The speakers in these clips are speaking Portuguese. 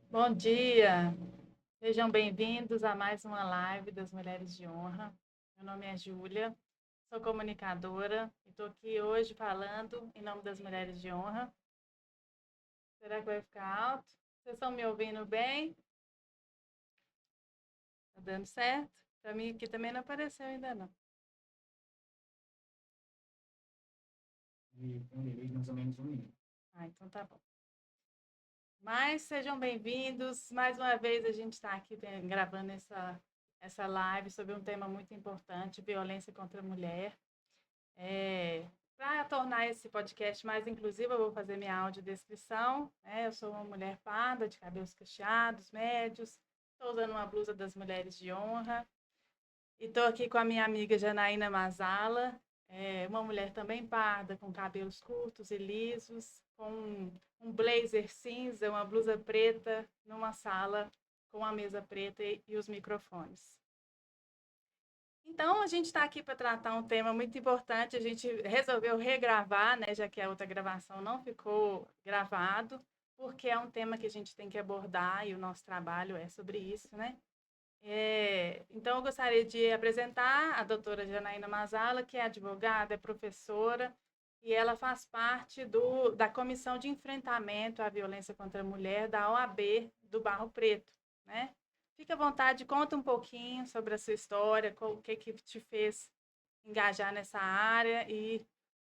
Bom dia, sejam bem-vindos a mais uma live das Mulheres de Honra. Meu nome é Júlia, sou comunicadora e estou aqui hoje falando em nome das Mulheres de Honra. Será que vai ficar alto? Vocês estão me ouvindo bem? Tá dando certo? Para mim aqui também não apareceu ainda não. Mais ou menos 1 minuto. Então tá bom. Mas sejam bem-vindos. Mais uma vez a gente está aqui gravando essa live sobre um tema muito importante, violência contra a mulher. Para tornar esse podcast mais inclusivo, eu vou fazer minha audiodescrição. Eu sou uma mulher parda, de cabelos cacheados, médios. Estou usando uma blusa das Mulheres de Honra. E estou aqui com a minha amiga Janaína Mazala, uma mulher também parda, com cabelos curtos e lisos, com um blazer cinza, uma blusa preta, numa sala com a mesa preta e os microfones. Então, a gente está aqui para tratar um tema muito importante. A gente resolveu regravar, né, já que a outra gravação não ficou gravado, porque é um tema que a gente tem que abordar e o nosso trabalho é sobre isso, né? Então, eu gostaria de apresentar a doutora Janaína Mazala, que é advogada, é professora, e ela faz parte da Comissão de Enfrentamento à Violência contra a Mulher da OAB do Barro Preto, né? Fica à vontade, conta um pouquinho sobre a sua história, o que te fez engajar nessa área e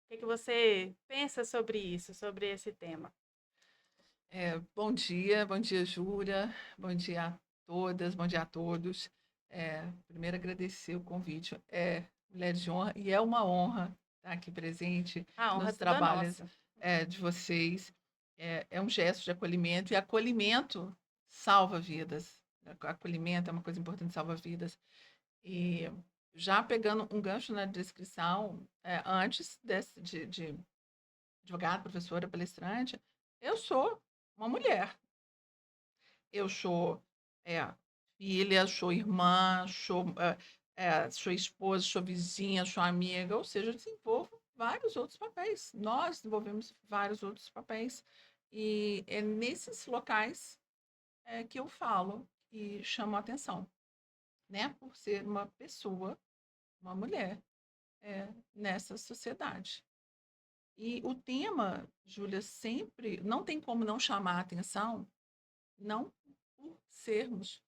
o que você pensa sobre isso, sobre esse tema. Bom dia, Júlia, bom dia a todas, bom dia a todos. Primeiro, agradecer o convite. Mulheres de Honra, e é uma honra estar aqui presente A honra é nos toda trabalhos nossa. de vocês. É um gesto de acolhimento, e acolhimento salva vidas. Acolhimento é uma coisa importante, salva vidas. E já pegando um gancho na descrição, antes de advogada, professora, palestrante, eu sou uma mulher. Eu sou, filha, sou irmã, sou esposa, sou vizinha, sou amiga, ou seja, eu desenvolvo vários outros papéis. Nós desenvolvemos vários outros papéis. E é nesses locais que eu falo e chamo a atenção, né? Por ser uma pessoa, uma mulher, nessa sociedade. E o tema, Júlia, sempre não tem como não chamar a atenção, não por sermos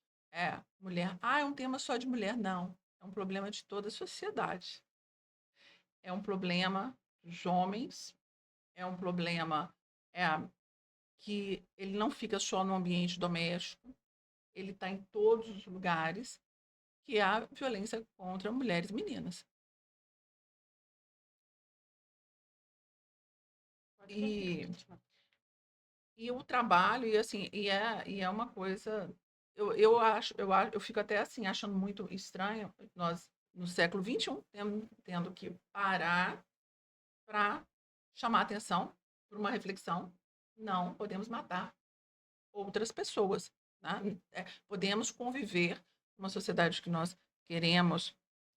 mulher. É um tema só de mulher, não. É um problema de toda a sociedade. É um problema dos homens, é um problema é, que ele não fica só no ambiente doméstico, ele está em todos os lugares, que é a violência contra mulheres e meninas. Pode E, continuar. e o trabalho, e é uma coisa. Eu fico até assim, achando muito estranho, nós, no século XXI, tendo que parar para chamar atenção para uma reflexão. Não podemos matar outras pessoas. Né? Podemos conviver numa sociedade que nós queremos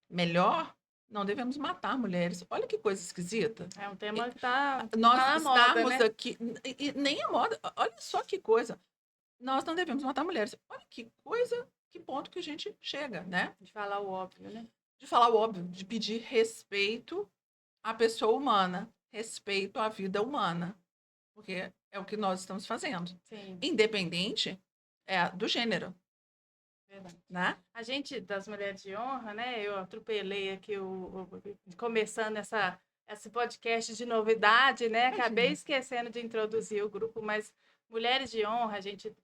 melhor, não devemos matar mulheres. Olha que coisa esquisita. É um tema que tá Nós na moda, estarmos né? aqui, e nem a moda, olha só que coisa. Nós não devemos matar mulheres. Olha que coisa, que ponto que a gente chega, né? De falar o óbvio, né? De falar o óbvio, de pedir respeito à pessoa humana, respeito à vida humana, porque é o que nós estamos fazendo, Sim, independente do gênero, verdade. né? A gente, das Mulheres de Honra, né? Eu atropelei aqui começando esse podcast de novidade, né? Acabei Imagina. esquecendo de introduzir o grupo, mas Mulheres de Honra, a gente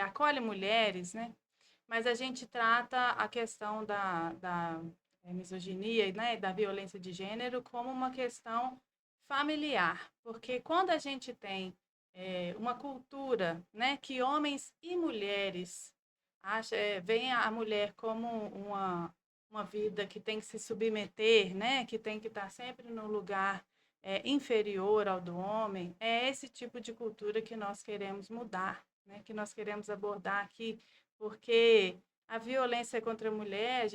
acolhe mulheres, né? Mas a gente trata a questão da misoginia, né? Da violência de gênero como uma questão familiar, porque quando a gente tem uma cultura, né? Que homens e mulheres veem a mulher como uma vida que tem que se submeter, né? Que tem que estar sempre no lugar inferior ao do homem. É esse tipo de cultura que nós queremos mudar, né? Que nós queremos abordar aqui, porque a violência contra a mulher,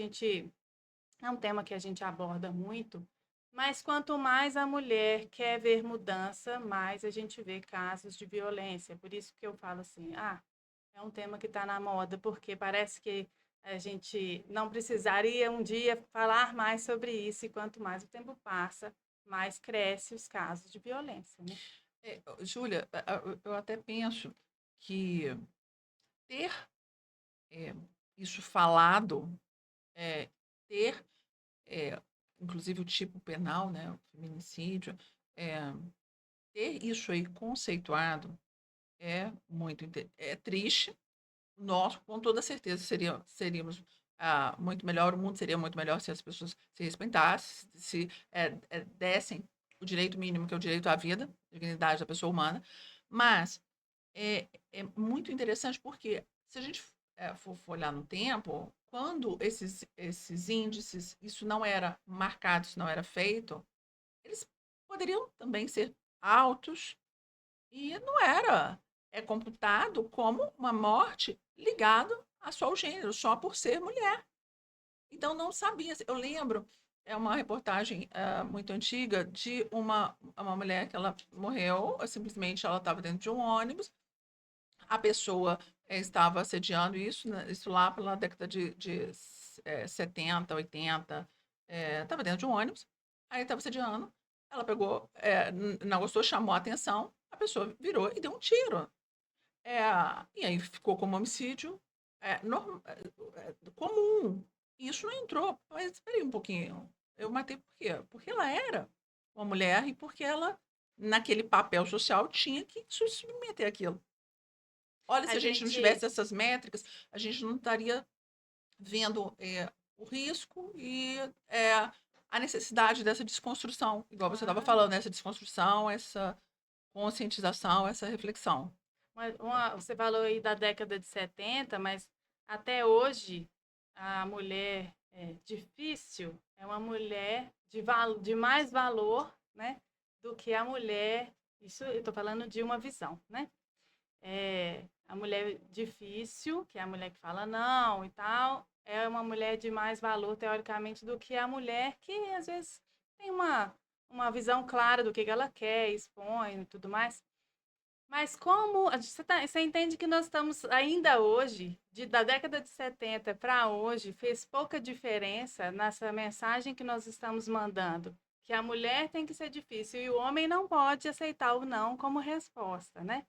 é um tema que a gente aborda muito Mas quanto mais a mulher quer ver mudança, mais a gente vê casos de violência. Por isso que eu falo assim, é um tema que está na moda, porque parece que a gente não precisaria um dia falar mais sobre isso, e quanto mais o tempo passa, mais cresce os casos de violência, né? Júlia, eu até penso que ter é, isso falado, é, ter, é, inclusive o tipo penal, né, o feminicídio, é, ter isso aí conceituado é é triste. Nós, com toda certeza, seríamos muito melhor, o mundo seria muito melhor se as pessoas se respeitassem, se dessem o direito mínimo, que é o direito à vida, a dignidade da pessoa humana. Mas é muito interessante porque, se a gente for olhar no tempo, quando esses índices, isso não era marcado, isso não era feito, eles poderiam também ser altos e não era computado como uma morte ligada a só o gênero, só por ser mulher. Então não sabia. Eu lembro, é uma reportagem muito antiga de uma mulher que ela morreu, simplesmente ela estava dentro de um ônibus, a pessoa estava assediando isso, né, isso lá pela década de 70, 80, estava dentro de um ônibus, aí estava assediando, ela pegou, não gostou, chamou a atenção, a pessoa virou e deu um tiro. É, e aí ficou como homicídio comum. E isso não entrou. Mas espera aí um pouquinho. Eu matei por quê? Porque ela era uma mulher e porque ela, naquele papel social, tinha que se submeter àquilo. Olha, se A a gente não gente, tivesse essas métricas, a gente não estaria vendo o risco e a necessidade dessa desconstrução, igual você estava claro, falando, essa desconstrução, essa conscientização, essa reflexão. você falou aí da década de 70, mas até hoje a mulher difícil é uma mulher de mais valor, né, do que a mulher. Isso eu estou falando de uma visão, né? A mulher difícil, que é a mulher que fala não e tal, é uma mulher de mais valor, teoricamente, do que a mulher que às vezes tem uma visão clara do que ela quer, expõe e tudo mais. Mas como você entende que nós estamos ainda hoje, da década de 70 para hoje, fez pouca diferença nessa mensagem que nós estamos mandando, que a mulher tem que ser difícil e o homem não pode aceitar o não como resposta, né?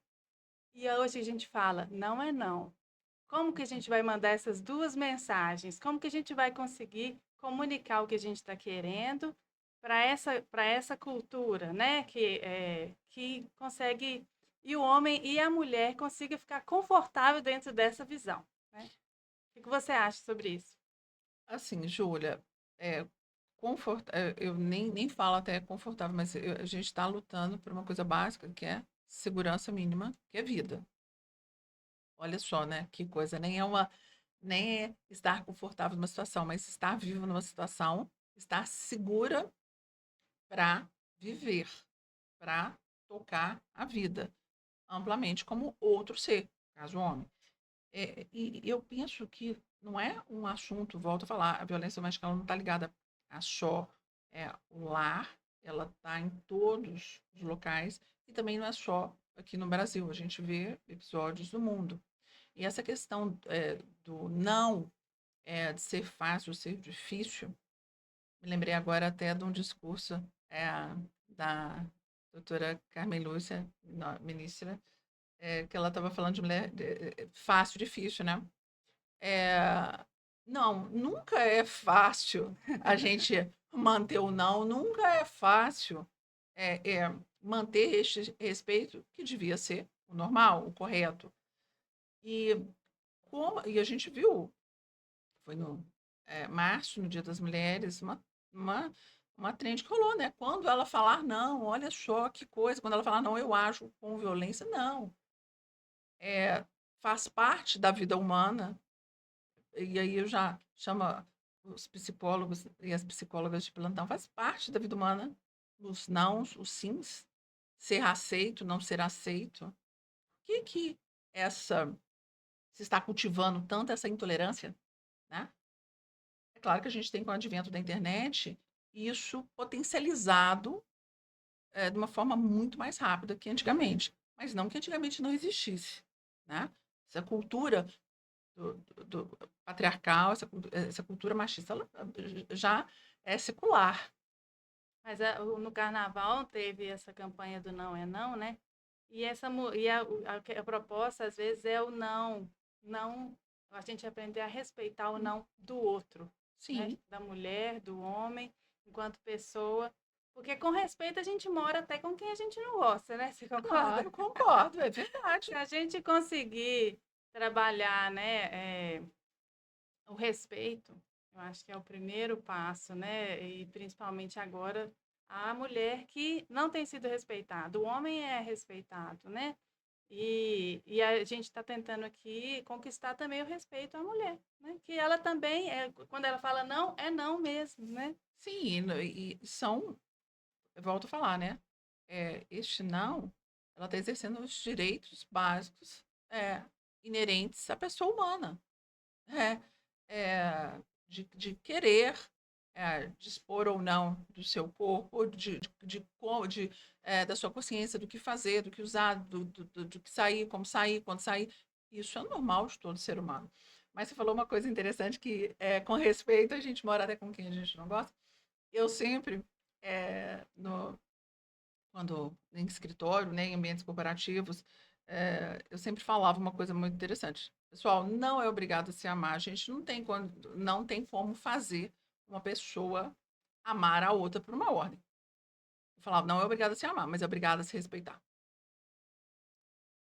E hoje a gente fala, não é não. Como que a gente vai mandar essas duas mensagens? Como que a gente vai conseguir comunicar o que a gente está querendo para essa cultura, né? Que consegue e o homem e a mulher consiga ficar confortável dentro dessa visão, né? O que você acha sobre isso? Assim, Júlia, é, eu nem falo até confortável, mas a gente está lutando por uma coisa básica, que é segurança mínima, que é vida. Olha só, né? Que coisa. Nem é estar confortável numa situação, mas estar vivo numa situação, estar segura para viver, para tocar a vida amplamente como outro ser, caso homem. E eu penso que não é um assunto, volto a falar, a violência doméstica ela não está ligada a só o lar, ela está em todos os locais e também não é só aqui no Brasil, a gente vê episódios do mundo. E essa questão do não, de ser fácil, ser difícil, me lembrei agora até de um discurso da doutora Carmen Lúcia, ministra, que ela estava falando de mulher fácil, difícil, né? É, não, nunca é fácil a gente manter o não, nunca é fácil manter este respeito que devia ser o normal, o correto. E, e a gente viu, foi no março, no Dia das Mulheres, uma, uma trend que rolou, né? Quando ela falar não, olha só que coisa, quando ela falar não, eu ajo com violência, não. Faz parte da vida humana. E aí eu já chamo os psicólogos e as psicólogas de plantão, faz parte da vida humana, os nãos, os sims, ser aceito, não ser aceito. Por que essa se está cultivando tanto essa intolerância, né? É claro que a gente tem com o advento da internet isso potencializado de uma forma muito mais rápida que antigamente. Mas não que antigamente não existisse, né? Essa cultura do patriarcal, essa cultura machista, ela já é secular. Mas no carnaval teve essa campanha do não é não, né? E a proposta, às vezes, é o não. Não, a gente aprender a respeitar o não do outro, né? Sim, Da mulher, do homem, enquanto pessoa. Porque com respeito a gente mora até com quem a gente não gosta, né? Você concorda? claro, concordo, é Se verdade. a gente conseguir trabalhar, né, o respeito, eu acho que é o primeiro passo, né? E principalmente agora, a mulher que não tem sido respeitada, o homem é respeitado, né? E a gente está tentando aqui conquistar também o respeito à mulher, né? Que ela também, quando ela fala não, é não mesmo, né? Sim, e são, eu volto a falar, né? Este não, ela está exercendo os direitos básicos inerentes à pessoa humana. É, de querer dispor ou não do seu corpo, da sua consciência, do que fazer, do que usar, do que sair, como sair, quando sair. Isso é normal de todo ser humano. Mas você falou uma coisa interessante que, com respeito, a gente mora até com quem a gente não gosta. Eu sempre, é, no, quando em escritório, né, em ambientes corporativos, eu sempre falava uma coisa muito interessante. Pessoal, não é obrigado a se amar. A gente não tem como fazer uma pessoa amar a outra por uma ordem. Eu falava, não é obrigado a se amar, mas é obrigado a se respeitar.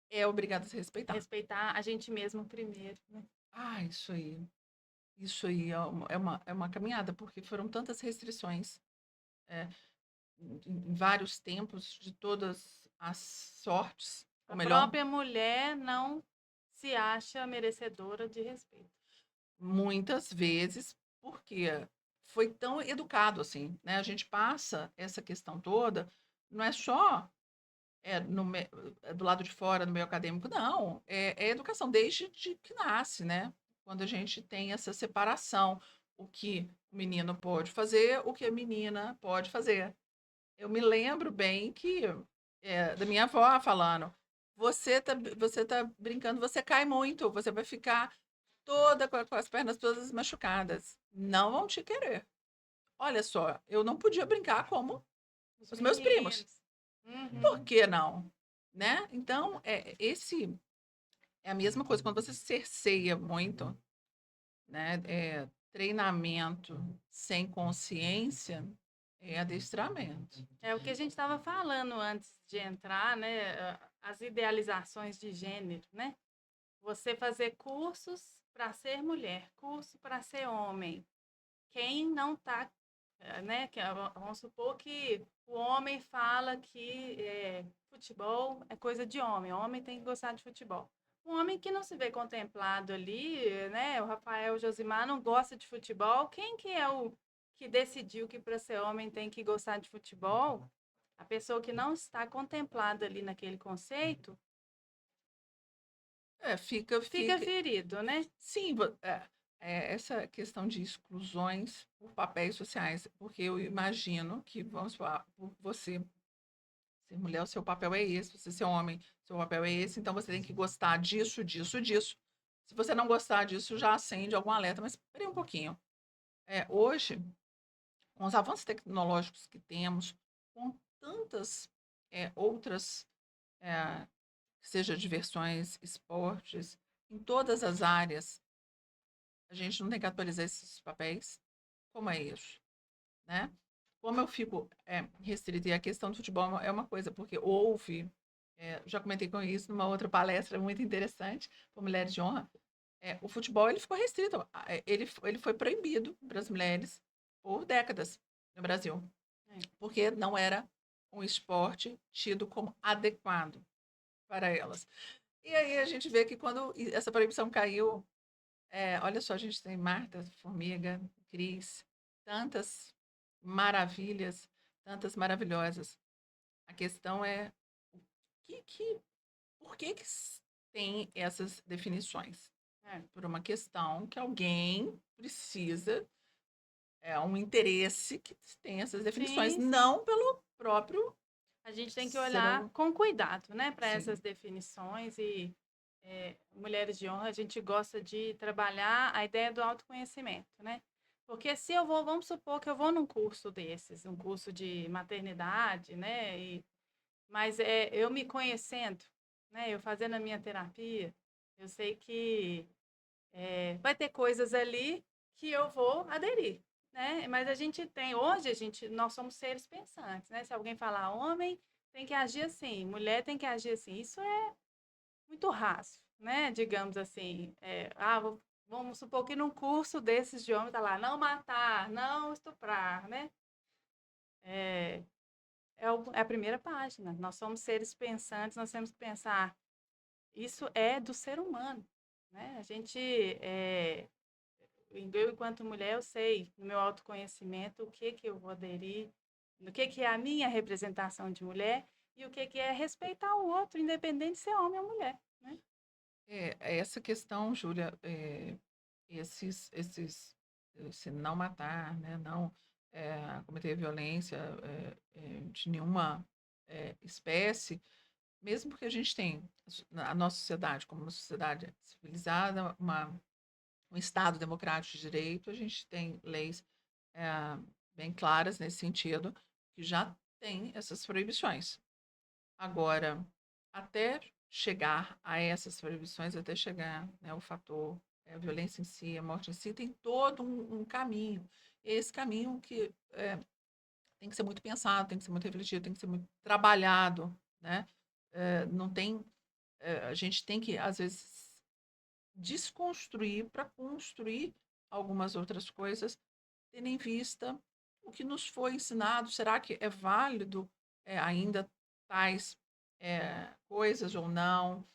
É obrigado a se respeitar. Respeitar a gente mesmo primeiro, né? Ah, isso aí. Isso aí é uma caminhada, porque foram tantas restrições é, em vários tempos, de todas as sortes, ou A melhor, própria mulher não se acha merecedora de respeito. muitas vezes, porque foi tão educado assim, né? A gente passa essa questão toda, não é só do lado de fora, no meio acadêmico, não. É educação desde de que nasce, né? Quando a gente tem essa separação, o que o menino pode fazer, o que a menina pode fazer. Eu me lembro bem que da minha avó falando, você tá brincando, você cai muito, você vai ficar toda com as pernas todas machucadas. Não vão te querer. Olha só, eu não podia brincar como Os os meus primos. meninos. Por Uhum. que não? Né? Então, esse é a mesma coisa quando você cerceia muito, né? Treinamento sem consciência é adestramento. É o que a gente estava falando antes de entrar, né? As idealizações de gênero, né? Você fazer cursos para ser mulher, curso para ser homem. Quem não está, né? Vamos supor que o homem fala que futebol é coisa de homem, o homem tem que gostar de futebol. Um homem que não se vê contemplado ali, né? O Rafael Josimar não gosta de futebol. Quem que é o que decidiu que para ser homem tem que gostar de futebol? A pessoa que não está contemplada ali naquele conceito Fica, fica fica. ferido, né? Sim, essa questão de exclusões por papéis sociais, porque eu imagino que, vamos falar, por você ser mulher, o seu papel é esse, você ser homem, seu papel é esse, então você tem que gostar disso, disso, disso. Se você não gostar disso, já acende algum alerta, mas espere um pouquinho. Hoje, com os avanços tecnológicos que temos, com tantas outras, é, seja diversões, esportes, em todas as áreas, a gente não tem que atualizar esses papéis. Como é isso, né? Como eu fico restrita, e a questão do futebol é uma coisa, porque houve, já comentei com isso numa outra palestra muito interessante, com Mulheres de Honra, o futebol ele ficou restrito, ele foi proibido para as mulheres por décadas no Brasil, É. porque não era um esporte tido como adequado para elas. E aí a gente vê que quando essa proibição caiu, olha só, a gente tem Marta, Formiga, Cris, tantas maravilhas, tantas maravilhosas. A questão é que, por que tem essas definições? É. Por uma questão que alguém precisa é um interesse que tem essas definições, Sim, sim. não pelo próprio A gente tem que ser olhar humano. com cuidado, né, para Sim. essas definições e Mulheres de Honra, a gente gosta de trabalhar a ideia do autoconhecimento, né? Porque se eu vou, vamos supor que eu vou num curso desses, um curso de maternidade, né? Mas eu me conhecendo, né? Eu fazendo a minha terapia, eu sei que vai ter coisas ali que eu vou aderir, né? Mas a gente tem, hoje nós somos seres pensantes, né? Se alguém falar homem, tem que agir assim, mulher tem que agir assim. Isso é muito raso, né? Digamos assim, vamos supor que num curso desses de homem tá lá, não matar, não estuprar, né? É, é a primeira página. Nós somos seres pensantes, nós temos que pensar, isso é do ser humano, né? Eu enquanto mulher, eu sei, no meu autoconhecimento, o que que eu vou aderir, no que é a minha representação de mulher e o que é respeitar o outro, independente de ser homem ou mulher, né? Essa questão, Júlia, esse não matar, né, não cometer violência de nenhuma espécie, mesmo porque a gente tem a nossa sociedade como uma sociedade civilizada, um Estado democrático de direito, a gente tem leis eh, bem claras nesse sentido, que já tem essas proibições. Agora, até chegar a essas proibições, até chegar, né, o fator, a violência em si, a morte em si, tem todo um caminho. Esse caminho que tem que ser muito pensado, tem que ser muito refletido, tem que ser muito trabalhado, né? Não tem, a gente tem que, às vezes, desconstruir para construir algumas outras coisas, tendo em vista o que nos foi ensinado. Será que é válido ainda tais coisas ou não?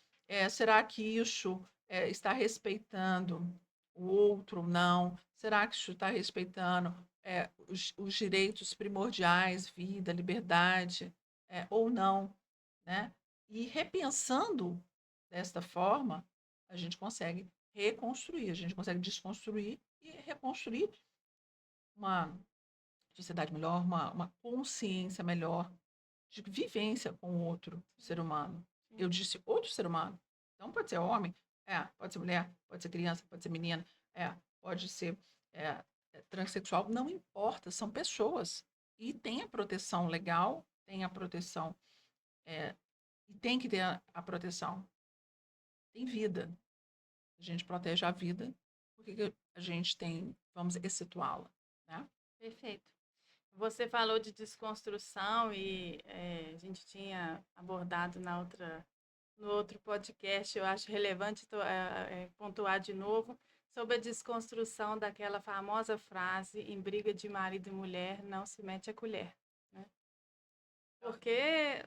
Será que isso está respeitando o outro ou não? Será que isso está respeitando os direitos primordiais, vida, liberdade, ou não, né? E repensando desta forma, a gente consegue reconstruir, a gente consegue desconstruir e reconstruir uma sociedade melhor, uma consciência melhor de vivência com o outro ser humano. Eu Sim. disse outro ser humano. Não pode ser homem, pode ser mulher, pode ser criança, pode ser menina, pode ser transexual, não importa, são pessoas. E tem a proteção legal, tem a proteção, e tem que ter a proteção. Tem vida. A gente protege a vida, porque a gente tem, vamos excetuá-la, né? Perfeito. Você falou de desconstrução e a gente tinha abordado no outro podcast, eu acho relevante pontuar de novo sobre a desconstrução daquela famosa frase: em briga de marido e mulher não se mete a colher, né? Porque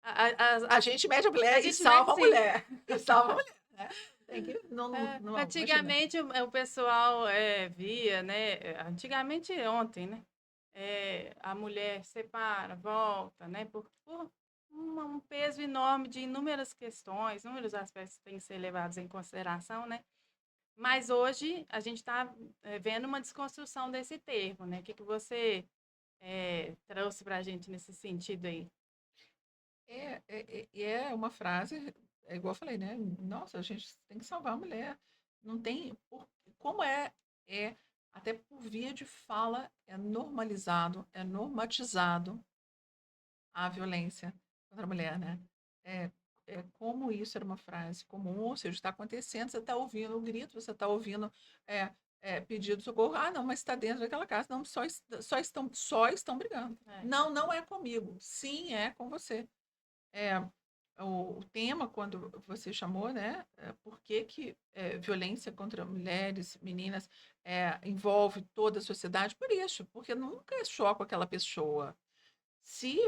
A gente mede a a mulher e gente mete salva a sim. mulher. E salva a mulher, né? Tem que, não, não, imagina. Antigamente o pessoal via, né? Antigamente ontem, né? A mulher separa, volta, né? Por um peso enorme de inúmeras questões, inúmeros aspectos que têm que ser levados em consideração, né? Mas hoje a gente está vendo uma desconstrução desse termo, né? O que você trouxe para a gente nesse sentido aí? É uma frase, é igual eu falei, né? Nossa, a gente tem que salvar a mulher. Não tem. Como é, até por via de fala, é normalizado, é normatizado a violência contra a mulher, né? É, como isso era uma frase comum, ou seja, está acontecendo, você está ouvindo o grito, você está ouvindo pedido de socorro. Ah, não, mas está dentro daquela casa. Não, só estão brigando. É, Não, não é comigo. Sim, é com você. É, o tema, quando você chamou, né? Por que que violência contra mulheres, meninas, envolve toda a sociedade? Por isso, porque nunca é só com aquela pessoa. Se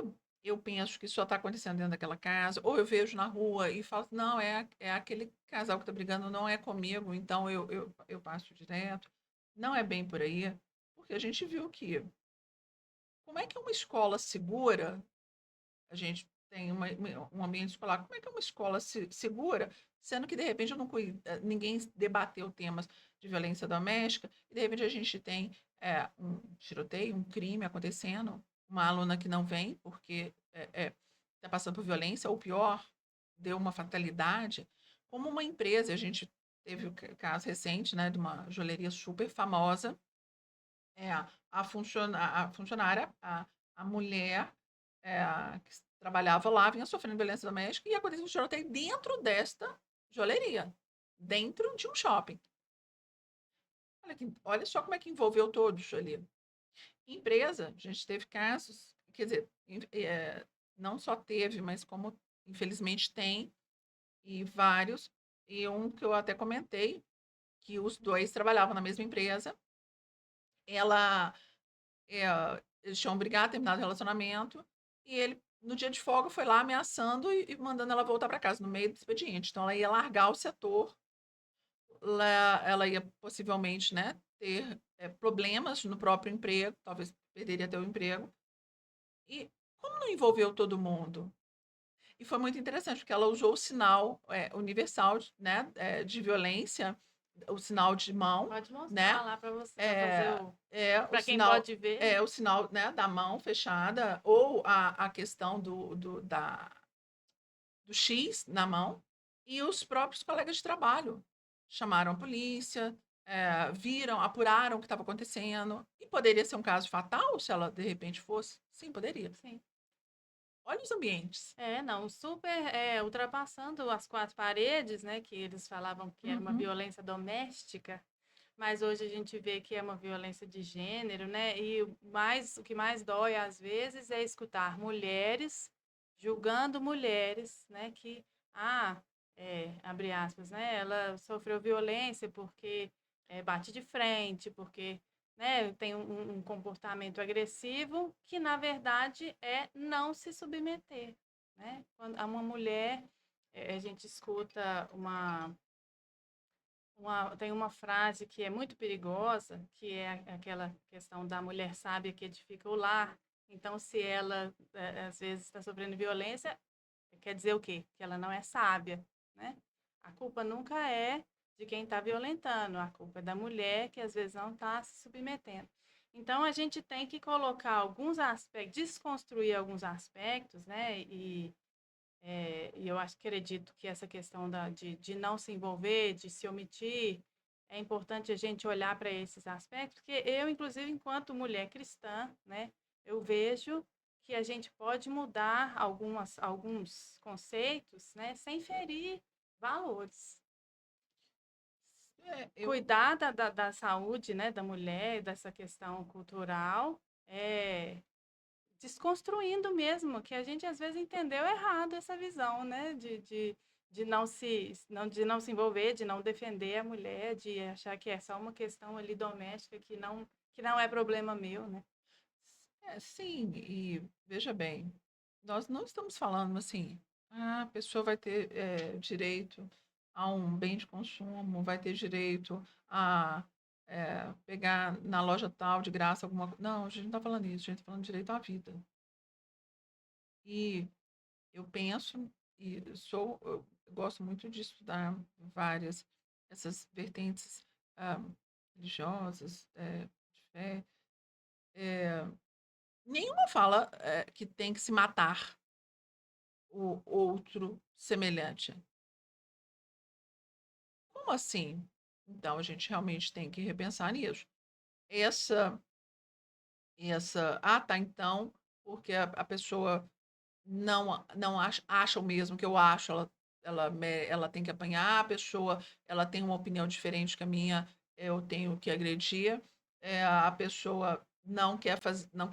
eu penso que só está acontecendo dentro daquela casa, ou eu vejo na rua e falo, não, é aquele casal que está brigando, não é comigo, então eu passo direto. Não é bem por aí, porque a gente viu que como é que uma escola segura, a gente tem um ambiente escolar, como é que é uma escola segura sendo que de repente eu não ninguém debateu temas de violência doméstica, e de repente a gente tem um tiroteio, um crime acontecendo, uma aluna que não vem porque está passando por violência, ou pior, deu uma fatalidade, como uma empresa, a gente teve o caso recente, né, de uma joalheria super famosa, a funcionária, a mulher que trabalhava lá, vinha sofrendo violência doméstica e aconteceu um tiroteio dentro desta joalheria, dentro de um shopping. Olha só como é que envolveu todos ali. Empresa, a gente teve casos, quer dizer, não só teve, mas como infelizmente tem, e vários, e um que eu até comentei, que os dois trabalhavam na mesma empresa, ela, eles tinham brigado, terminado o relacionamento, e ele, no dia de folga, foi lá ameaçando e mandando ela voltar para casa, no meio do expediente. Então, ela ia largar o setor, ela ia possivelmente, né, ter problemas no próprio emprego, talvez perderia até o emprego. E como não envolveu todo mundo? E foi muito interessante, porque ela usou o sinal universal, né, de violência, o sinal de mão, Pode mostrar né? lá para você, para fazer O para quem sinal, pode ver. o sinal, né, da mão fechada, ou a questão do X na mão, e os próprios colegas de trabalho chamaram a polícia, viram, apuraram o que estava acontecendo, e poderia ser um caso fatal se ela de repente fosse? Sim, poderia. Sim. Olha os ambientes. Não, super ultrapassando as quatro paredes, né? Que eles falavam que era uma Uhum. violência doméstica, mas hoje a gente vê que é uma violência de gênero, né? E o que mais dói às vezes é escutar mulheres julgando mulheres, né? Que, abre aspas, né? Ela sofreu violência porque bate de frente, porque, né, tem um comportamento agressivo que, na verdade, é não se submeter, né? Quando a uma mulher, a gente escuta tem uma frase que é muito perigosa, que é aquela questão da mulher sábia que edifica o lar. Então, se ela, às vezes, está sofrendo violência, quer dizer o quê? Que ela não é sábia, né? A culpa nunca é de quem está violentando, a culpa é da mulher que, às vezes, não está se submetendo. Então, a gente tem que colocar alguns aspectos, desconstruir alguns aspectos, né? E eu acredito que essa questão de não se envolver, de se omitir, é importante a gente olhar para esses aspectos, porque eu, inclusive, enquanto mulher cristã, né, eu vejo que a gente pode mudar alguns conceitos, né, sem ferir valores. Eu Cuidar da saúde, né, da mulher, dessa questão cultural, desconstruindo mesmo, que a gente às vezes entendeu errado essa visão, né? De não se envolver, de não defender a mulher, de achar que é só uma questão ali doméstica que não é problema meu, né? sim, e veja bem, nós não estamos falando assim, a pessoa vai ter direito a um bem de consumo, vai ter direito a pegar na loja tal de graça alguma coisa. Não, a gente não está falando isso, a gente está falando direito à vida. E eu penso, eu gosto muito de estudar várias, essas vertentes ah, religiosas, de fé. Nenhuma fala que tem que se matar o outro semelhante. Como assim? Então, a gente realmente tem que repensar nisso. Essa, tá, então, porque a pessoa não acha o mesmo que eu acho, ela tem que apanhar, a pessoa, ela tem uma opinião diferente que a minha, eu tenho que agredir, a pessoa não quer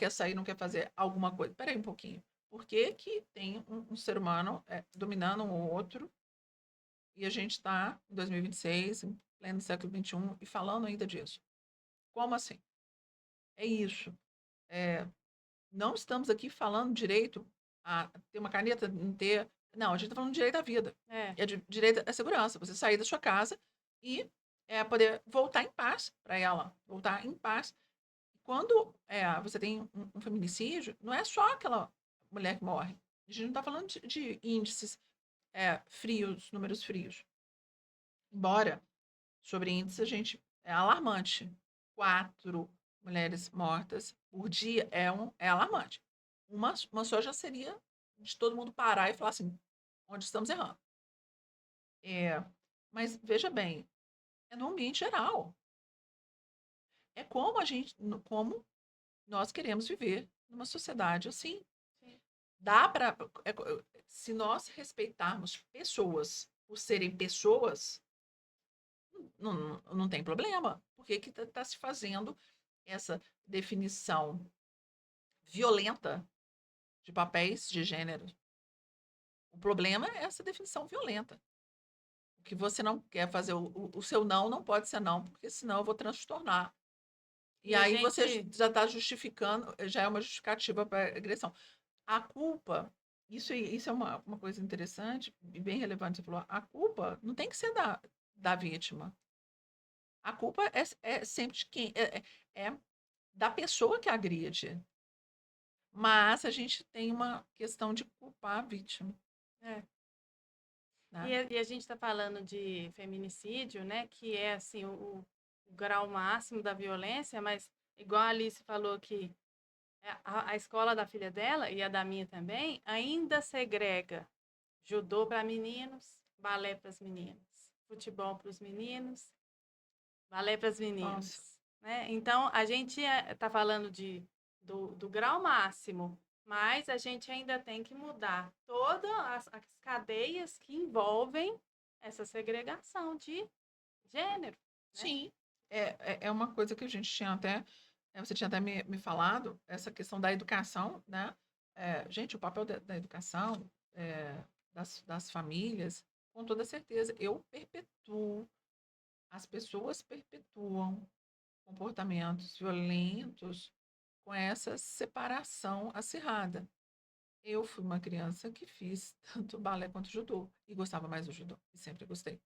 sair, não quer fazer alguma coisa. Espera aí um pouquinho. Por que que tem um ser humano dominando um outro e a gente está em 2026, em pleno século XXI, e falando ainda disso? Como assim? É isso. É, não estamos aqui falando direito a ter uma caneta, não ter. Não, a gente está falando de direito à vida. É, É de direito à segurança. Você sair da sua casa e poder voltar em paz para ela. Voltar em paz. Quando você tem um feminicídio, não é só aquela mulher que morre. A gente não está falando de índices frios, números frios. Embora sobre índice a gente é alarmante. 4 mulheres mortas por dia é alarmante. Uma só já seria de todo mundo parar e falar assim, onde estamos errando. É, mas veja bem, é no ambiente geral. É como nós queremos viver numa sociedade assim. Sim. Dá para, se nós respeitarmos pessoas por serem pessoas, não tem problema. Por que está se fazendo essa definição violenta de papéis de gênero? O problema é essa definição violenta. O que você não quer fazer, o seu não pode ser não, porque senão eu vou transtornar. E E a aí você gente, já está justificando, já é uma justificativa para agressão. A culpa, isso é uma coisa interessante e bem relevante. Você falou, a culpa não tem que ser da vítima. A culpa é sempre de quem? É da pessoa que agride. Mas a gente tem uma questão de culpar a vítima, é, né? e a gente está falando de feminicídio, né? Que é assim o grau máximo da violência, mas igual a Alice falou que a escola da filha dela e a da minha também ainda segrega judô para meninos, balé para as meninas, futebol para os meninos, balé para as Nossa, meninas, né? Então, a gente está falando do grau máximo, mas a gente ainda tem que mudar todas as cadeias que envolvem essa segregação de gênero, né? sim. É uma coisa que a gente tinha até. Você tinha até me falado, essa questão da educação, né? Gente, o papel da educação, das famílias, com toda certeza, eu perpetuo, as pessoas perpetuam comportamentos violentos com essa separação acirrada. Eu fui uma criança que fiz tanto balé quanto judô e gostava mais do judô, e sempre gostei.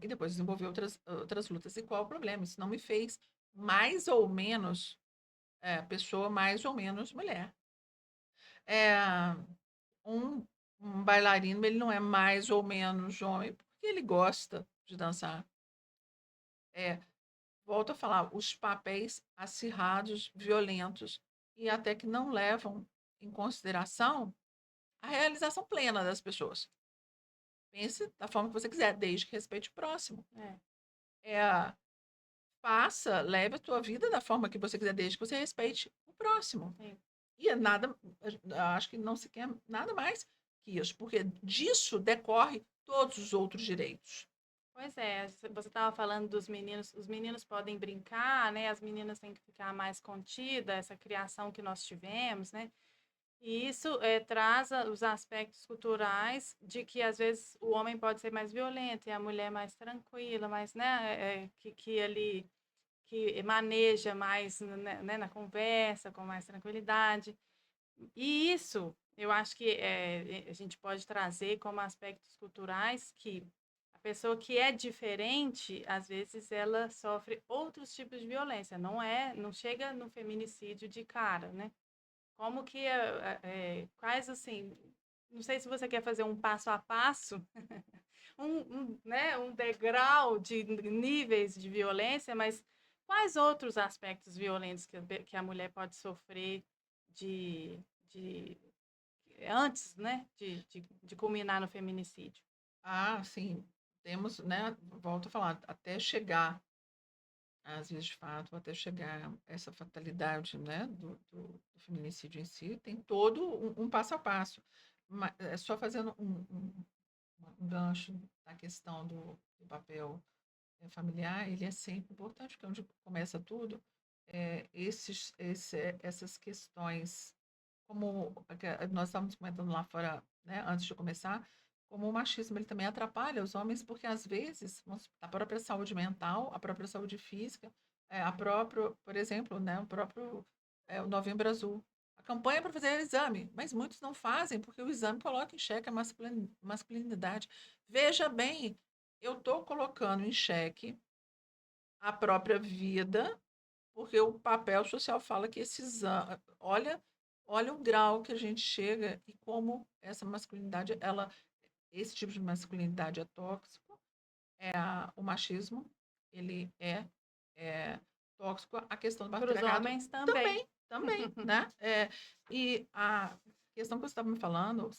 E depois desenvolvi outras lutas. E qual o problema? Isso não me fez mais ou menos pessoa, mais ou menos mulher. É, um, um bailarino, ele não é mais ou menos homem, porque ele gosta de dançar. É, volto a falar, os papéis acirrados, violentos, e até que não levam em consideração a realização plena das pessoas. Pense da forma que você quiser, desde que respeite o próximo. É, É, faça, leve a tua vida da forma que você quiser, desde que você respeite o próximo. sim. E é nada, acho que não se quer nada mais que isso, porque disso decorre todos os outros direitos. Pois é, você estava falando dos meninos, os meninos podem brincar, né? As meninas têm que ficar mais contidas, essa criação que nós tivemos, né? E isso traz os aspectos culturais de que às vezes o homem pode ser mais violento e a mulher mais tranquila, mais, né, que ele que maneja mais né, na conversa, com mais tranquilidade. E isso eu acho que a gente pode trazer como aspectos culturais que a pessoa que é diferente, às vezes ela sofre outros tipos de violência, não chega no feminicídio de cara, né? Como que, quais assim, não sei se você quer fazer um passo a passo, né, um degrau de níveis de violência, mas quais outros aspectos violentos que a mulher pode sofrer de antes, né, de culminar no feminicídio? Ah, sim, temos, né, volto a falar, até chegar às vezes de fato, até chegar a essa fatalidade, né, do feminicídio em si, tem todo um passo a passo. É só fazendo um gancho na questão do papel familiar, ele é sempre importante, porque é onde começa tudo, essas questões, como nós estávamos comentando lá fora, né, antes de começar, como o machismo ele também atrapalha os homens, porque às vezes a própria saúde mental, a própria saúde física, a própria, por exemplo, né, o próprio o Novembro Azul. A campanha é para fazer exame, mas muitos não fazem porque o exame coloca em xeque a masculinidade. Veja bem, eu estou colocando em xeque a própria vida, porque o papel social fala que esse exame, olha o grau que a gente chega e como essa masculinidade, esse tipo de masculinidade é tóxico o machismo, ele é tóxico, a questão do Para os patriarcado homens também. também, também, né? E a questão que você estava me falando,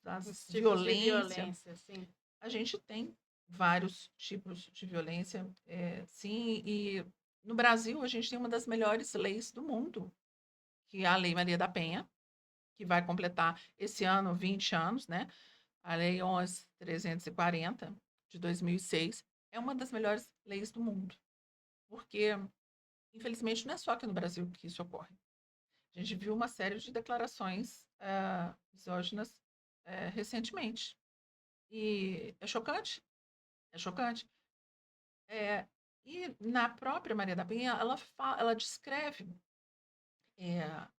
das Os tipos de violência, violência, sim. a gente tem vários tipos de violência, sim, e no Brasil a gente tem uma das melhores leis do mundo, que é a Lei Maria da Penha, que vai completar esse ano 20 anos, né? A Lei 11.340 de 2006 é uma das melhores leis do mundo, porque, infelizmente, não é só aqui no Brasil que isso ocorre. A gente viu uma série de declarações misóginas recentemente. E é chocante, é chocante. É, e na própria Maria da Penha, ela descreve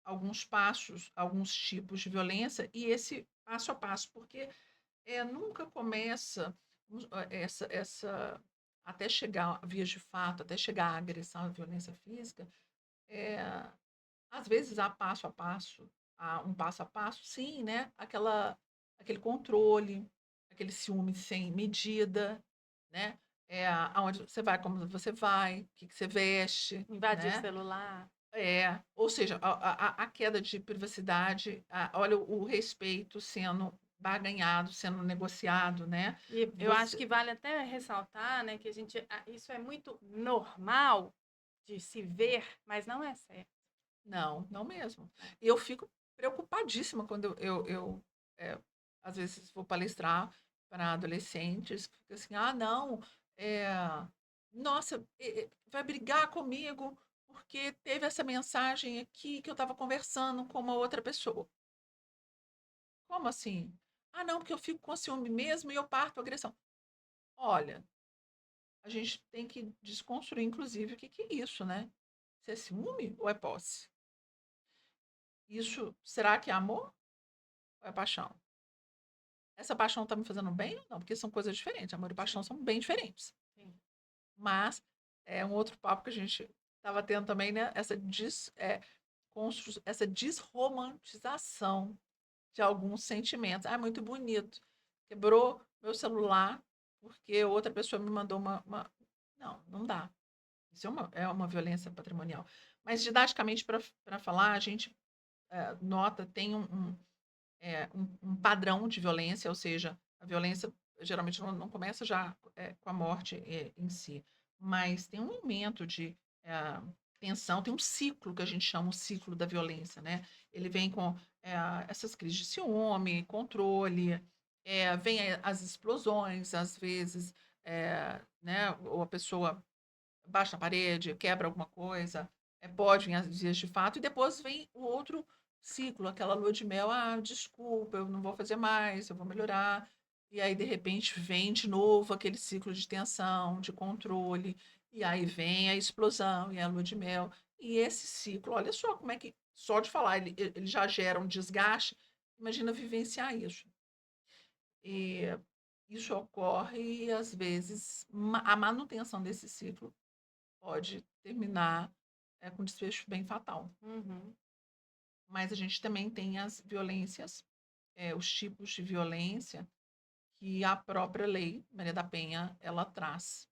alguns passos, alguns tipos de violência, e esse passo a passo, porque nunca começa até chegar a vias de fato, até chegar à agressão, à violência física, é, às vezes há passo a passo, há um passo a passo, sim, né? Aquele controle, aquele ciúme sem medida, né? Aonde você vai, como você vai, o que você veste, Invadir né? celular. Ou seja, a queda de privacidade, olha o respeito sendo barganhado, sendo negociado, né? E eu acho Você, que vale até ressaltar, né, que isso é muito normal de se ver, mas não é certo. não, não mesmo. E eu fico preocupadíssima quando é, às vezes, vou palestrar para adolescentes, que fica assim, não, é, nossa, vai brigar comigo porque teve essa mensagem aqui que eu estava conversando com uma outra pessoa. Como assim? Ah, não, porque eu fico com ciúme mesmo e eu parto a agressão. Olha, a gente tem que desconstruir, inclusive, o que que é isso, né? Se é ciúme ou é posse? Isso, será que é amor ou é paixão? Essa paixão está me fazendo bem ou não? Porque são coisas diferentes. Amor e paixão Sim, são bem diferentes. sim. Mas é um outro papo que a gente estava tendo também, né? Essa desromantização de alguns sentimentos. Ah, é muito bonito. Quebrou meu celular porque outra pessoa me mandou Não, não dá. Isso é uma violência patrimonial. Mas, didaticamente, para falar, a gente nota, tem um padrão de violência, ou seja, a violência geralmente não começa já com a morte em si, mas tem um aumento de tensão, tem um ciclo que a gente chama o ciclo da violência, né? Ele vem com essas crises de ciúme, controle, vem as explosões, às vezes, né? Ou a pessoa bate na parede, quebra alguma coisa, pode vir as dias de fato, e depois vem o outro ciclo, aquela lua de mel, desculpa, eu não vou fazer mais, eu vou melhorar. E aí, de repente, vem de novo aquele ciclo de tensão, de controle, e aí vem a explosão e a lua de mel. E esse ciclo, olha só como é que, só de falar, ele já gera um desgaste, imagina vivenciar isso. E isso ocorre e, às vezes, a manutenção desse ciclo pode terminar com desfecho bem fatal. Uhum. Mas a gente também tem as violências, os tipos de violência que a própria lei Maria da Penha ela traz.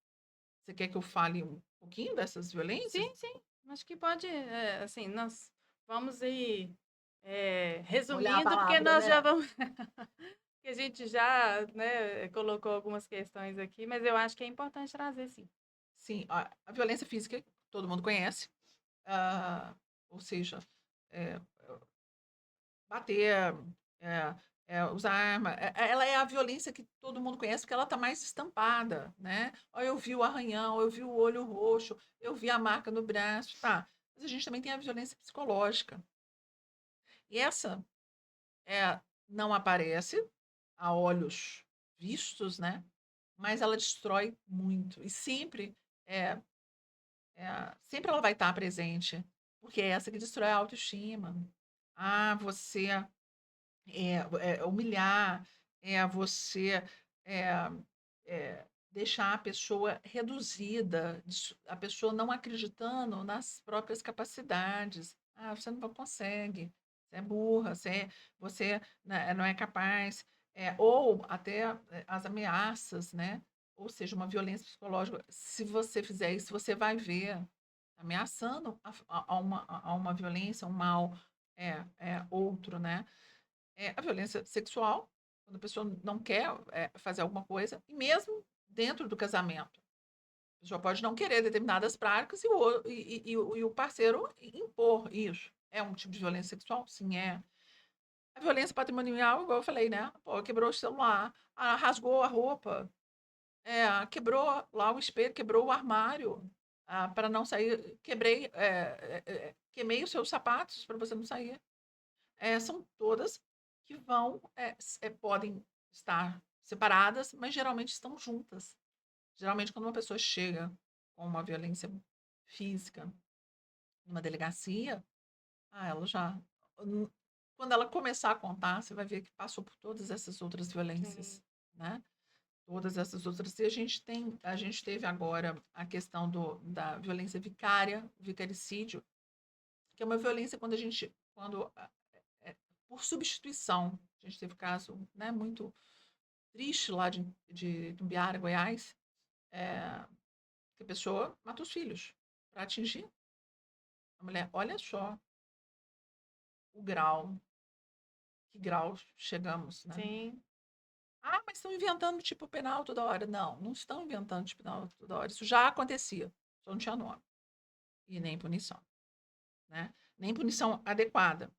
Você quer que eu fale um pouquinho dessas violências? Sim, sim. Acho que pode, assim, nós vamos ir Olhar a resumindo, porque palavra, nós já né? vamos. Que a gente já, né, colocou algumas questões aqui, mas eu acho que é importante trazer, sim. Sim, a violência física todo mundo conhece, ou seja, é, bater, é, usar arma. Ela é a violência que todo mundo conhece porque ela está mais estampada, né? Ó, eu vi o arranhão, eu vi o olho roxo, eu vi a marca no braço, tá? Mas a gente também tem a violência psicológica. E essa é, não aparece a olhos vistos, né? Mas ela destrói muito. E sempre ela vai estar presente, porque é essa que destrói a autoestima. Você humilhar, você é, deixar a pessoa reduzida, a pessoa não acreditando nas próprias capacidades. Você não consegue, você é burra, você né, não é capaz. Ou até as ameaças, né? ou seja, uma violência psicológica. Se você fizer isso, você vai ver ameaçando a uma violência, um mal outro, né? A violência sexual, quando a pessoa não quer fazer alguma coisa, e mesmo dentro do casamento. A pessoa pode não querer determinadas práticas e o parceiro impor isso. É um tipo de violência sexual? Sim, é. A violência patrimonial, igual eu falei, né? Pô, quebrou o celular, rasgou a roupa, quebrou lá o espelho, quebrou o armário, para não sair. Queimei os seus sapatos para você não sair. São todas que podem estar separadas, mas geralmente estão juntas. Geralmente, quando uma pessoa chega com uma violência física numa delegacia, ela já. Quando ela começar a contar, você vai ver que passou por todas essas outras violências, Sim. né? Todas essas outras. E a gente teve agora a questão da violência vicária, vicaricídio, que é uma violência por substituição. A gente teve um caso, né, muito triste lá de Tumbiara, Goiás, que a pessoa matou os filhos para atingir a mulher. Olha só o grau, que grau chegamos, né? Sim. Mas estão inventando tipo penal toda hora. Não, não estão inventando tipo penal toda hora. Isso já acontecia, só não tinha nome. E nem punição, né? Nem punição adequada.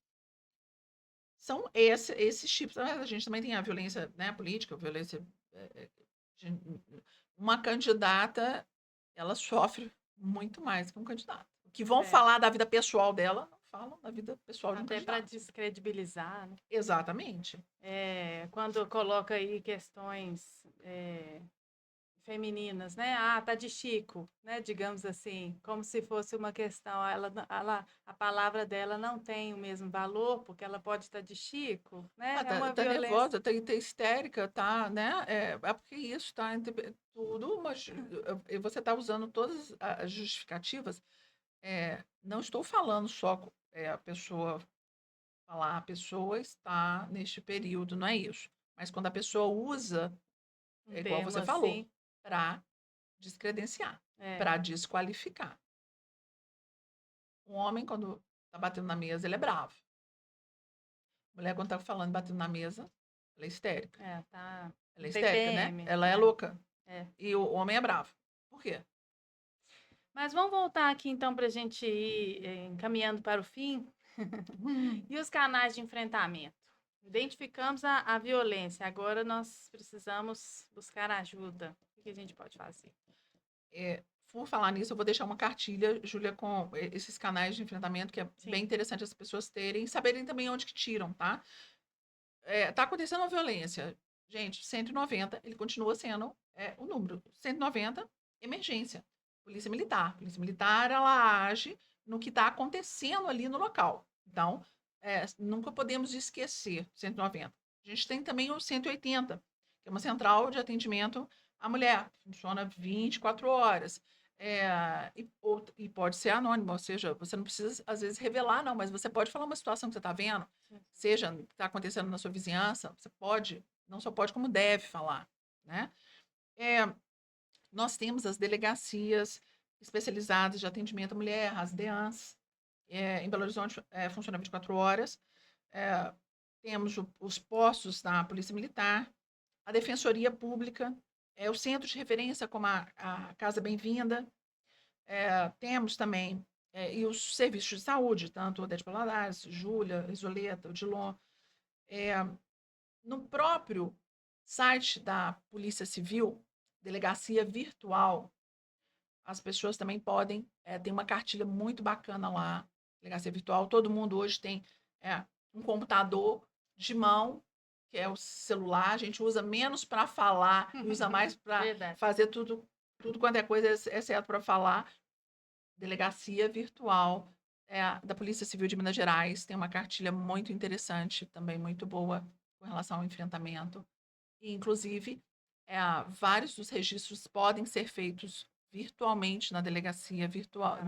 São esses tipos. A gente também tem a violência, né, política, a violência. Uma candidata, ela sofre muito mais que um candidato. O que vão falar da vida pessoal dela, não falam da vida pessoal de um Até para candidato. descredibilizar, né? Exatamente. Quando coloca aí questões femininas, né? Tá de Chico, né? Digamos assim, como se fosse uma questão. A palavra dela não tem o mesmo valor, porque ela pode estar de Chico, né? É uma Tá violência. nervosa, tá histérica, tá, né? Porque isso tá tudo, mas você tá usando todas as justificativas. Não estou falando só a pessoa falar, a pessoa está neste período, não é isso. Mas quando a pessoa usa, Um igual termo você falou, assim. para descredenciar, para desqualificar. Um homem, quando tá batendo na mesa, ele é bravo. Mulher, quando tá falando, batendo na mesa, ela é histérica. Tá. Ela é histérica, né? TPM. Ela é louca. É. E o homem é bravo. Por quê? Mas vamos voltar aqui então para a gente ir encaminhando para o fim. E os canais de enfrentamento? Identificamos a violência, agora nós precisamos buscar ajuda. O que a gente pode fazer? Por falar nisso, eu vou deixar uma cartilha, Júlia, com esses canais de enfrentamento, que é Sim. bem interessante as pessoas terem, saberem também onde que tiram, tá? Tá acontecendo uma violência. Gente, 190, ele continua sendo o número. 190, emergência. Polícia Militar. Polícia Militar, ela age no que está acontecendo ali no local. Então, nunca podemos esquecer 190. A gente tem também o 180, que é uma central de atendimento à mulher. Funciona 24 horas. E pode ser anônimo, ou seja, você não precisa, às vezes, revelar, não, mas você pode falar uma situação que você está vendo, seja o que está acontecendo na sua vizinhança, você pode, não só pode, como deve falar, né? Nós temos as delegacias especializadas de atendimento à mulher, as DEANs, em Belo Horizonte funciona 24 horas. Temos os postos da Polícia Militar, a Defensoria Pública, o centro de referência como a Casa Bem-vinda. Temos também e os serviços de saúde, tanto o Odete Paladares, Júlia, Isoleta, Odilon. No próprio site da Polícia Civil, Delegacia Virtual, as pessoas também podem ter uma cartilha muito bacana lá, Delegacia Virtual. Todo mundo hoje tem um computador de mão, que é o celular. A gente usa menos para falar, usa mais para fazer tudo quanto é coisa, exceto para falar. Delegacia Virtual da Polícia Civil de Minas Gerais tem uma cartilha muito interessante, também muito boa, com relação ao enfrentamento. E, inclusive, vários dos registros podem ser feitos virtualmente na delegacia virtual,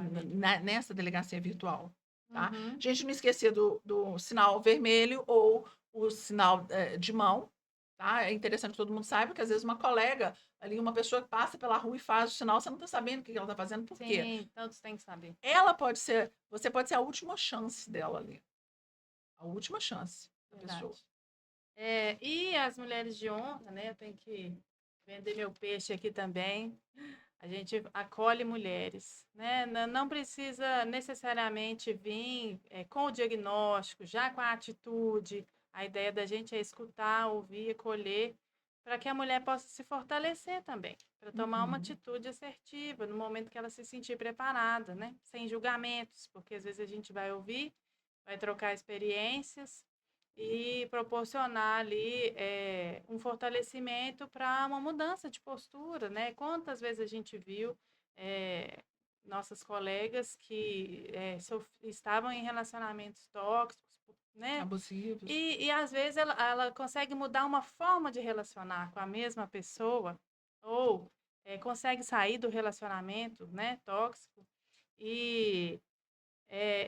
nessa delegacia virtual. Tá? A gente não esquecer do sinal vermelho ou o sinal de mão, tá? É interessante que todo mundo saiba que às vezes uma colega ali, uma pessoa que passa pela rua e faz o sinal, você não está sabendo o que ela está fazendo, por quê? Sim, todos têm que saber. Você pode ser a última chance dela ali, a última chance da pessoa. Verdade. E as mulheres de honra, né? Eu tenho que vender meu peixe aqui também. A gente acolhe mulheres, né? Não precisa necessariamente vir com o diagnóstico, já com a atitude. A ideia da gente é escutar, ouvir, acolher, para que a mulher possa se fortalecer também, para tomar uma Uhum. atitude assertiva no momento que ela se sentir preparada, né? Sem julgamentos, porque às vezes a gente vai ouvir, vai trocar experiências e proporcionar ali um fortalecimento para uma mudança de postura, né? Quantas vezes a gente viu nossas colegas que estavam em relacionamentos tóxicos, né? Abusivos. E às vezes ela consegue mudar uma forma de relacionar com a mesma pessoa ou consegue sair do relacionamento, né, tóxico e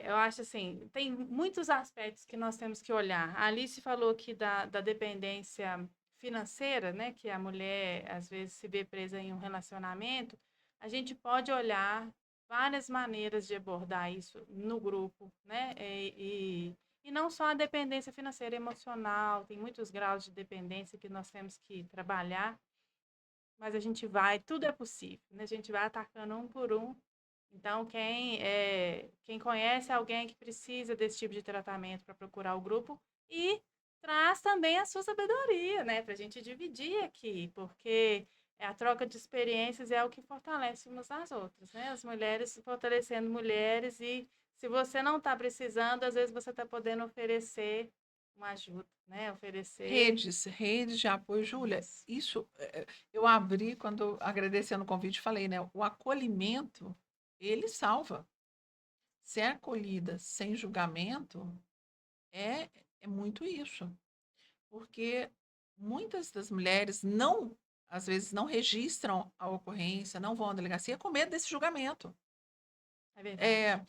eu acho assim, tem muitos aspectos que nós temos que olhar. A Alice falou aqui da dependência financeira, né? Que a mulher às vezes se vê presa em um relacionamento. A gente pode olhar várias maneiras de abordar isso no grupo, né? E não só a dependência financeira, emocional, tem muitos graus de dependência que nós temos que trabalhar, mas a gente vai, tudo é possível, né? A gente vai atacando um por um. Então, quem conhece alguém que precisa desse tipo de tratamento para procurar o grupo e traz também a sua sabedoria, né? Para a gente dividir aqui, porque a troca de experiências é o que fortalece umas às outras, né? As mulheres fortalecendo mulheres e se você não está precisando, às vezes você está podendo oferecer uma ajuda, né? Oferecer Redes de apoio, Júlia, isso. isso eu abri quando agradecendo o convite, falei, né? O acolhimento, ele salva. Ser acolhida sem julgamento é, é muito isso. Porque muitas das mulheres não, às vezes, não registram a ocorrência, não vão à delegacia com medo desse julgamento. É verdade. É,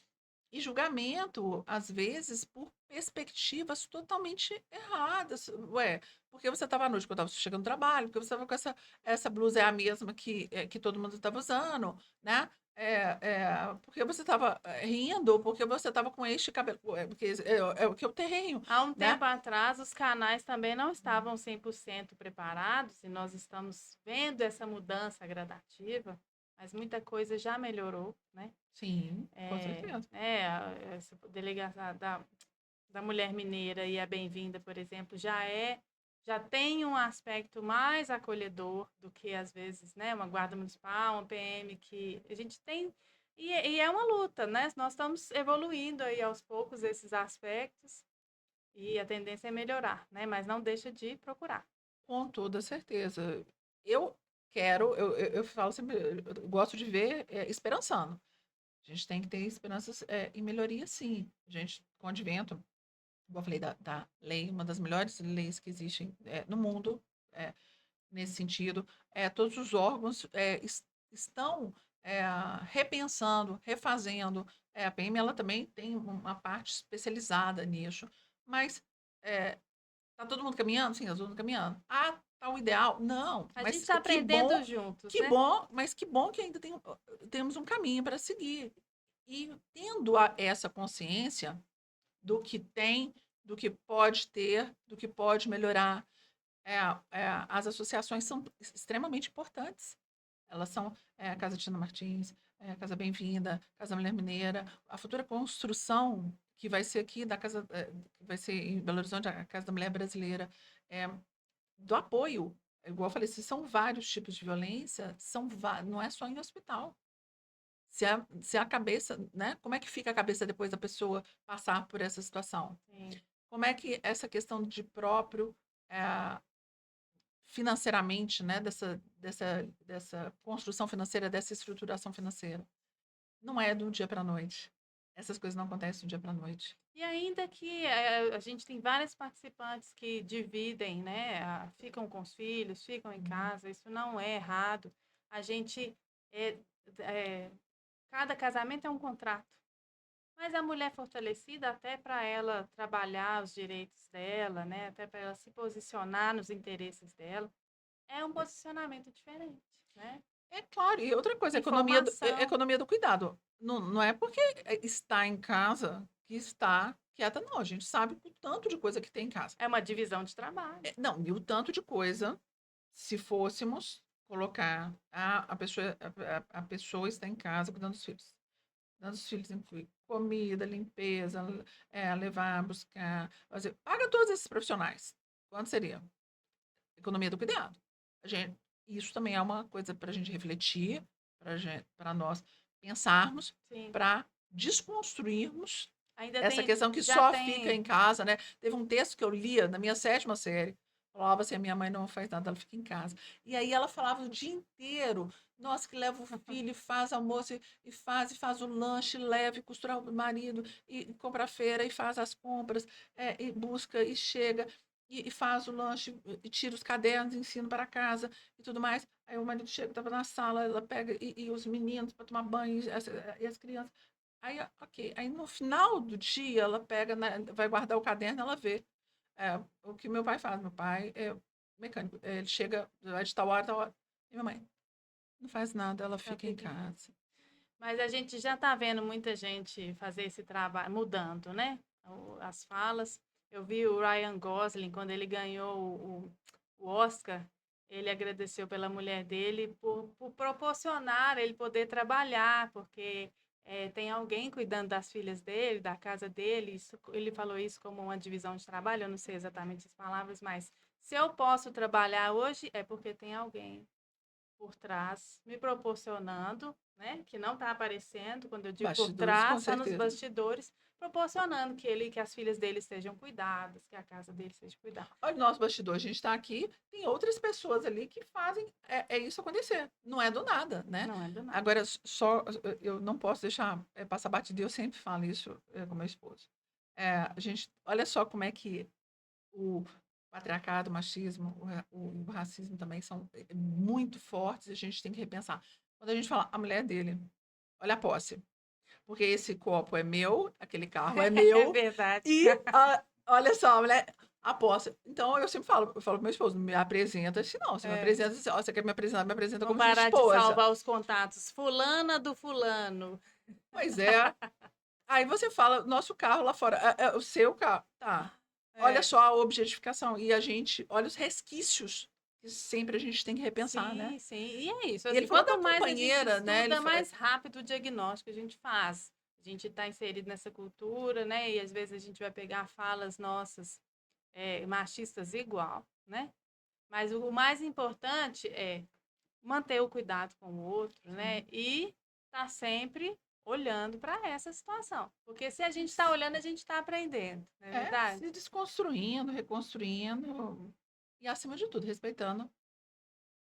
e julgamento, às vezes, por perspectivas totalmente erradas. Ué, porque você estava à noite quando estava chegando no trabalho, porque você estava com essa blusa é a mesma que todo mundo estava usando, né? Porque você estava rindo, porque você estava com este cabelo, porque é o que eu tenho, Há um né? tempo atrás, os canais também não estavam 100% preparados e nós estamos vendo essa mudança gradativa, mas muita coisa já melhorou, né? Sim, com certeza. Essa delegacia da Mulher Mineira e a Bem-vinda, por exemplo, já tem um aspecto mais acolhedor do que às vezes, né, uma guarda municipal, uma PM que a gente tem e é uma luta, né? Nós estamos evoluindo aí aos poucos esses aspectos e a tendência é melhorar, né? Mas não deixa de procurar. Com toda certeza. Eu eu falo sempre, eu gosto de ver esperançando. A gente tem que ter esperanças em melhoria, sim. A gente, com o advento, como eu falei, da lei, uma das melhores leis que existem no mundo, é, nesse sentido, todos os órgãos estão é, repensando, refazendo. A PM ela também tem uma parte especializada nisso, mas tá todo mundo caminhando? Sim, tá todo mundo caminhando. Ah, tá o ideal? Não, A gente mas está aprendendo juntos, né? que bom que ainda temos um caminho para seguir. E tendo essa consciência do que tem, do que pode ter, do que pode melhorar, as associações são extremamente importantes. Elas são a Casa Tina Martins, a Casa Bem-vinda, Casa Mulher Mineira, a futura construção que vai ser aqui da Casa, que vai ser em Belo Horizonte, a Casa da Mulher Brasileira, é, do apoio. Igual eu falei, se são vários tipos de violência, não é só em hospital. Se a cabeça, né? Como é que fica a cabeça depois da pessoa passar por essa situação? Sim. Como é que essa questão de próprio eh, financeiramente, né, dessa construção financeira, dessa estruturação financeira. Não é do dia para a noite. Essas coisas não acontecem do dia para a noite. E ainda que a gente tem vários participantes que dividem, né? Ficam com os filhos, ficam em Uhum. casa, isso não é errado. A gente, é, é, cada casamento é um contrato. Mas a mulher fortalecida, até para ela trabalhar os direitos dela, né? Até para ela se posicionar nos interesses dela, é um posicionamento diferente, né? É claro, e outra coisa, Informação. economia do cuidado. Não, não é porque está em casa que está quieta, não. A gente sabe o tanto de coisa que tem em casa. É uma divisão de trabalho. Não, e o tanto de coisa, se fôssemos colocar a pessoa está em casa cuidando dos filhos. Cuidando dos filhos inclui comida, limpeza, levar, buscar, fazer. Paga todos esses profissionais. Quanto seria? Economia do cuidado. A gente, isso também é uma coisa para a gente refletir, para nós pensarmos, Sim. para desconstruirmos Ainda essa tem, questão que já só fica em tem, casa, né? Teve um texto que eu lia na minha 7ª série, falava assim, a minha mãe não faz nada, ela fica em casa. E aí ela falava o dia inteiro, nossa, que leva o filho, e faz almoço, e faz o lanche, leva, e costura o marido, e compra a feira, e faz as compras, e busca, e chega, e faz o lanche, e tira os cadernos, ensina para casa, e tudo mais. Aí o marido chega, estava na sala, ela pega, e os meninos para tomar banho, e as crianças. Aí, ok. Aí no final do dia, ela pega, né, vai guardar o caderno, ela vê. O que meu pai faz. Meu pai é mecânico. Ele chega, vai de tal hora, tal hora. E minha mãe não faz nada, ela ela fica em fica em casa. casa. Mas a gente já está vendo muita gente fazer esse trabalho, mudando, né? As falas. Eu vi o Ryan Gosling, quando ele ganhou o Oscar, ele agradeceu pela mulher dele por proporcionar ele poder trabalhar, porque tem alguém cuidando das filhas dele, da casa dele. Ele falou isso como uma divisão de trabalho, eu não sei exatamente as palavras, mas se eu posso trabalhar hoje, é porque tem alguém por trás, me proporcionando, né, que não está aparecendo, quando eu digo por Bastidores, com trás, só nos certeza. bastidores, proporcionando que as filhas dele sejam cuidadas, que a casa dele seja cuidada. Olha o nosso bastidor, a gente está aqui, tem outras pessoas ali que fazem isso acontecer. Não é do nada, né? Não é do nada. Agora, só eu não posso deixar passar batido, e eu sempre falo isso com meu esposo. A gente, olha só como é que o patriarcado, o machismo, o racismo também são muito fortes, e a gente tem que repensar. Quando a gente fala a mulher dele, olha a posse, porque esse copo é meu, aquele carro é É meu, verdade. e olha só, a mulher, a posse. Então eu sempre falo, eu falo pro meu esposo, não me apresenta assim, não. Você me É. apresenta, assim, ó, você quer me apresenta Vão como sua parar de esposa. salvar os contatos. Fulana do fulano. Pois é. Aí você fala, nosso carro lá fora, é o seu carro. Tá. Olha É, só a objetificação. E a gente, olha os resquícios que sempre a gente tem que repensar, né? sim, sim. E é isso. E ele Assim, falou da quanto mais a gente companheira, né? estuda, mais rápido o diagnóstico a gente faz. A gente está inserido nessa cultura, né? E às vezes a gente vai pegar falas nossas machistas igual, né? Mas o mais importante é manter o cuidado com o outro, né? E estar sempre olhando para essa situação. Porque se a gente está olhando, a gente está aprendendo, não é verdade? Se desconstruindo, reconstruindo, e acima de tudo, respeitando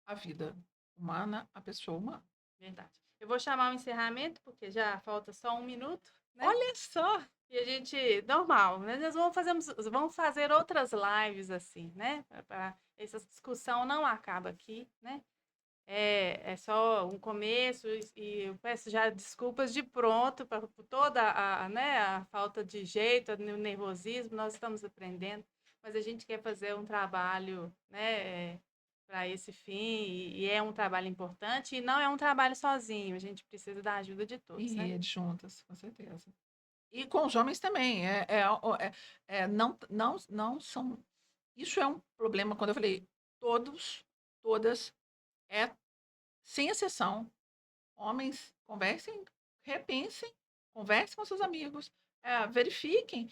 a vida humana, a pessoa humana. Verdade. Eu vou chamar o encerramento, porque já falta só 1 minuto, né? Olha só! E a gente, normal, né? Nós vamos fazer outras lives assim, né? Essa discussão não acaba aqui, né? É só um começo e eu peço já desculpas de pronto por toda né, a falta de jeito, o nervosismo, nós estamos aprendendo, mas a gente quer fazer um trabalho, né, para esse fim e é um trabalho importante e não é um trabalho sozinho, a gente precisa da ajuda de todos, Em né? rede, juntas, com certeza. E com os homens também. Não são. Isso é um problema, quando eu falei todos, todas, é sem exceção. Homens, conversem, repensem, conversem com seus amigos, verifiquem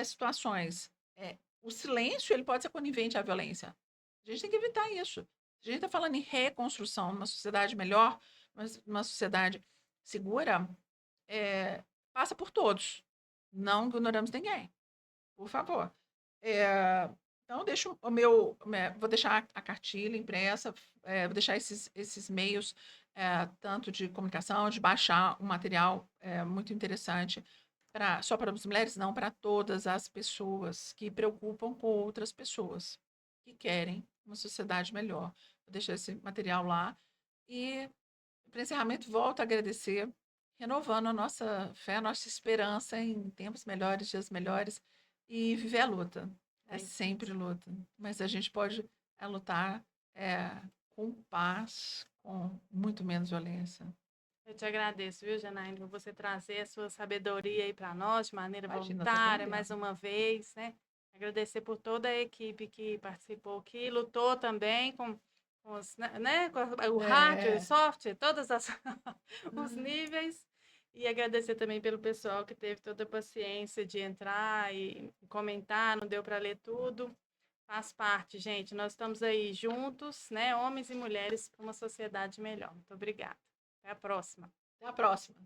situações. O silêncio ele pode ser conivente à violência. A gente tem que evitar isso. A gente está falando em reconstrução, uma sociedade melhor, uma sociedade segura, passa por todos. Não ignoramos ninguém, por favor. Então, deixo vou deixar a cartilha impressa, vou deixar esses meios, tanto de comunicação, de baixar um material muito interessante, só para as mulheres, não, para todas as pessoas que preocupam com outras pessoas, que querem uma sociedade melhor. Vou deixar esse material lá. E, para encerramento, volto a agradecer renovando a nossa fé, a nossa esperança em tempos melhores, dias melhores e viver a luta. É É isso mesmo. sempre luta, mas a gente pode lutar com paz, com muito menos violência. Eu te agradeço, viu, Janaína, por você trazer a sua sabedoria aí para nós de maneira Imagina, eu tô voluntária, mais aprendendo. uma vez, né? Agradecer por toda a equipe que participou aqui, lutou também com os, né, com o hardware, o É, software, todos os níveis. E agradecer também pelo pessoal que teve toda a paciência de entrar e comentar, não deu para ler tudo. Faz parte, gente. Nós estamos aí juntos, né? Homens e mulheres, para uma sociedade melhor. Muito obrigada. Até a próxima. até a próxima.